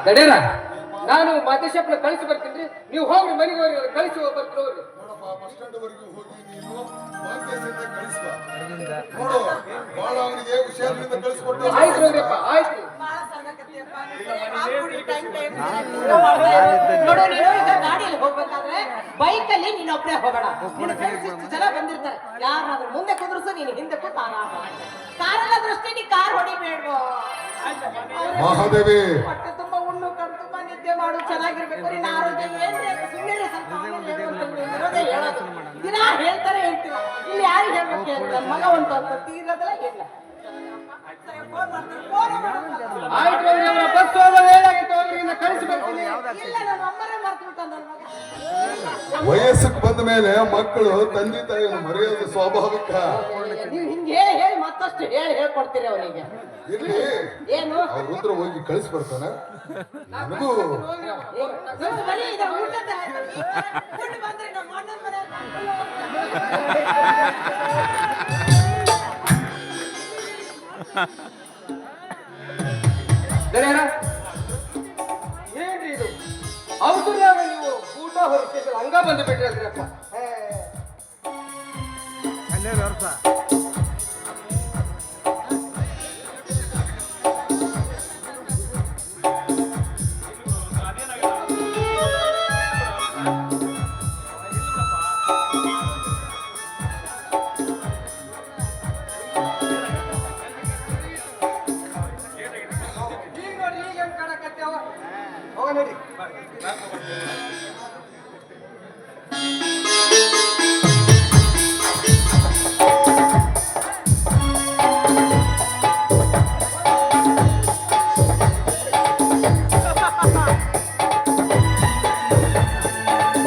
ದಡೇರ ನಾನು ಮಾತೇಶಪ್ಪನ ಕಳಿಸಿ ಬರ್ತೀನಿ. ನೀವು ಹೋಗ್ರಿ ಮನೆಗೆ ಹೋಗಿ ಕಳಿಸಿ ಬರ್ತೀನಿ. ಬಸ್ ಸ್ಟ್ಯಾಂಡ್ ವರೆಗೂ ಹೋಗಿ ನೀನು ಮಾಂತೇಶಿಂದ ಕಳಿಸ್ಬಾ. ನೋಡು ಬಾಳ ಅವನಿಗೆ ಹುಷಾರಿಂದ ಕಳಿಸ್ಕೊಟ್ಟು. ಆಯ್ತು ನೋಡ್ರಿಪ್ಪ, ಆಯ್ತು. ನೋಡು ನೀನು ಈಗ ಗಾಡಿಯಲ್ಲಿ ಹೋಗ್ಬೇಕಾದ್ರೆ ಬೈಕಲ್ಲಿ ನೀನೊಬ್ಬನೇ ಹೋಗೋಣ. ನಿನ್ನ ಫ್ರೆಂಡ್ಸ್ ಇಷ್ಟು ಜನ ಬಂದಿರ್ತಾರೆ. ಯಾರಾದ್ರೂ ಮುಂದೆ ಕುದುರಿಸು, ನೀನು ಹಿಂದೆ ಕೂತು ಆರಾಮ. ಕಾರಲ್ಲ ದೃಷ್ಟಿ ನೀ ಕಾರ್ ಹೊಡಿಬೇಡ್ವೋ. ಮಹಾದೇವಿ ಹೊಟ್ಟೆ ತುಂಬಾ ಉಣ್ಣು ಕಣ್ ತುಂಬಾ ನಿದ್ದೆ ಮಾಡು, ಚೆನ್ನಾಗಿರ್ಬೇಕು. ನಿನ್ನ ಆರೋಗ್ಯ ಏನ್ರಿ ಅಂತ ಸುಮ್ಮನೆ ಸ್ವಲ್ಪ ಇರೋದೇ ಹೇಳೋದು. ದಿನ ಹೇಳ್ತಾರೆ ಹೇಳ್ತೀವ. ಇಲ್ಲಿ ಯಾರಿಗೆ ಹೇಳ್ಬೇಕು ಹೇಳಿ? ನನ್ನ ಮಗ ಒಂದು ಅಂತ ತೀರೋದಲ್ಲ ಇಲ್ಲ. ಆಯ್ತು ಬಸ್ ಹೋಗೋದು ಹೇಳಾಗಿತ್ತು, ಅವ್ರಿಗೆ ಕಳಿಸಿ ಬರ್ತೀನಿ. ಇಲ್ಲ ನಾನು ಅಮ್ಮರೇ ಮರ್ತು ಬಿಟ್ಟ ನನ್ನ ಮಗ. ವಯಸ್ಸಕ್ಕೆ ಬಂದ ಮೇಲೆ ಮಕ್ಕಳು ತಂದೆ ತಾಯಿಯನ್ನು ಮರೆಯೋದು ಸ್ವಾಭಾವಿಕ. ನೀವು ಹಿಂಗೆ ಹೇಳಿ ಹೇಳಿ ಮತ್ತಷ್ಟು ಹೇಳ್ಕೊಡ್ತೀರಿ ಅವನಿಗೆ. ಇರ್ಲಿ, ಏನು ಅವ್ರ ಹತ್ರ ಹೋಗಿ ಕಳಿಸಿ ಬರ್ತಾನೆ. ನನಗೂ ಏನ್ರಿ ಇದು? ಔಷಧಿಯಾಗ ನೀವು ಊಟ ಹೊರಗೆ ಹಂಗ ಬಂದು ಬಿಟ್ರಿ ಅಂದ್ರಪ್ಪ. ಈಗ ನೋಡಿ ಈಗ ಹೆಂಗ್ ಕಾಣಕತ್ತೇವ ಹೋಗ ನಡಿ